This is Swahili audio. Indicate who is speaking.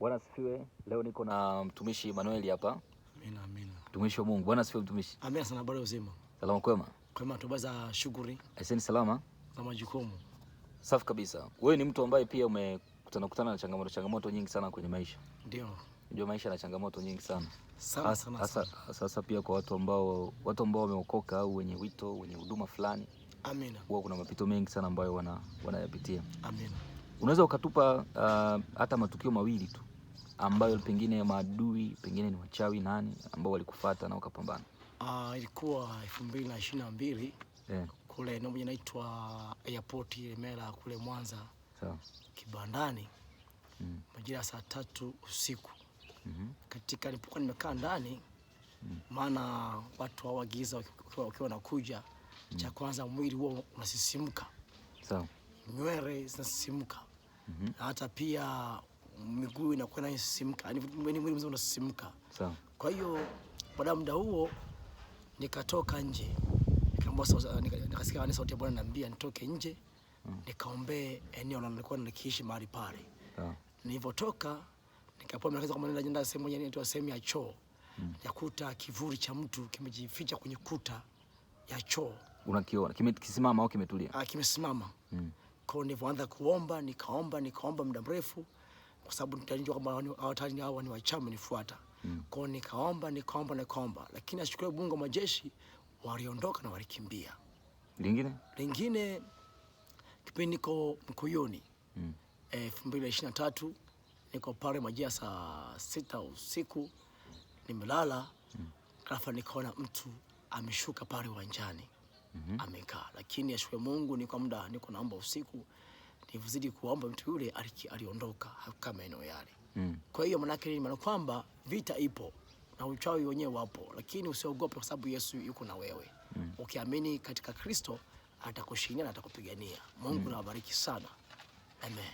Speaker 1: Bwana asifiwe. Leo niko na mtumishi Emmanuel hapa.
Speaker 2: Amina, amina.
Speaker 1: Mtumishi wa Mungu. Bwana asifiwe mtumishi.
Speaker 2: Amina sana, bado uzima.
Speaker 1: Salama kwema?
Speaker 2: Kwema, tubaza shughuli.
Speaker 1: Asante salama.
Speaker 2: Na majukumu.
Speaker 1: Safi kabisa. Wewe ni mtu ambaye pia umekutana na changamoto nyingi sana kwenye maisha.
Speaker 2: Ndio.
Speaker 1: Unajua maisha na changamoto nyingi sana.
Speaker 2: Sana.
Speaker 1: Sasa pia kwa watu ambao wameokoka au wenye wito, wenye huduma fulani.
Speaker 2: Amina.
Speaker 1: Huwa kuna mapito mengi sana ambayo wanayapitia.
Speaker 2: Amina.
Speaker 1: Unaweza ukatupa hata matukio mawili tu ambayo pengine maadui, pengine ni wachawi nani ambao walikufuata na ukapambana?
Speaker 2: Ilikuwa 2022.
Speaker 1: Yeah.
Speaker 2: Kule eneo moja inaitwa Airport Lemela kule Mwanza.
Speaker 1: Sawa.
Speaker 2: Kibandani. Majira saa 3 usiku. Katika nilipokuwa nimekaa ndani, maana watu hawagiza wakiwa wanakuja, cha kwanza mwili huo unasisimka.
Speaker 1: Sawa.
Speaker 2: Nywele zinasisimka. Na hata pia miguu inakuwa inasisimka, yani mwili mzima unasisimka.
Speaker 1: Sawa.
Speaker 2: Kwa hiyo baada ya muda huo nikatoka nje. Nikasikia sauti ya Bwana ananiambia nitoke nje, nikaombee eneo na nilikuwa nikiishi mahali pale.
Speaker 1: Sawa.
Speaker 2: Nilipotoka nikapoa nikaanza kama nenda sehemu moja inaitwa sehemu ya choo. Nikakuta kivuli cha mtu kimejificha kwenye kuta ya choo.
Speaker 1: Unakiona kimesimama au kimetulia?
Speaker 2: Kimesimama. Kwa nilipoanza kuomba, nikaomba muda mrefu kwa sababu nitajua kama hawatani hao ni wachawi nifuata. Kwa nikaomba, lakini ashukuru Mungu wa majeshi waliondoka na walikimbia. Lingine kipindi niko Mkuyuni 2023 niko pale majira saa 6 usiku nimelala, ghafla nikaona mtu ameshuka pale uwanjani. Amekaa, lakini ashukuru Mungu ni kwa muda niko naomba usiku, nilizidi kuomba mtu yule aliondoka kama eneo yale. Kwa hiyo maana kwamba vita ipo na uchawi wenyewe wapo, lakini usiogope kwa sababu Yesu yuko na wewe. Ukiamini katika Kristo atakushindia na atakupigania. Mungu na wabariki sana. Amen.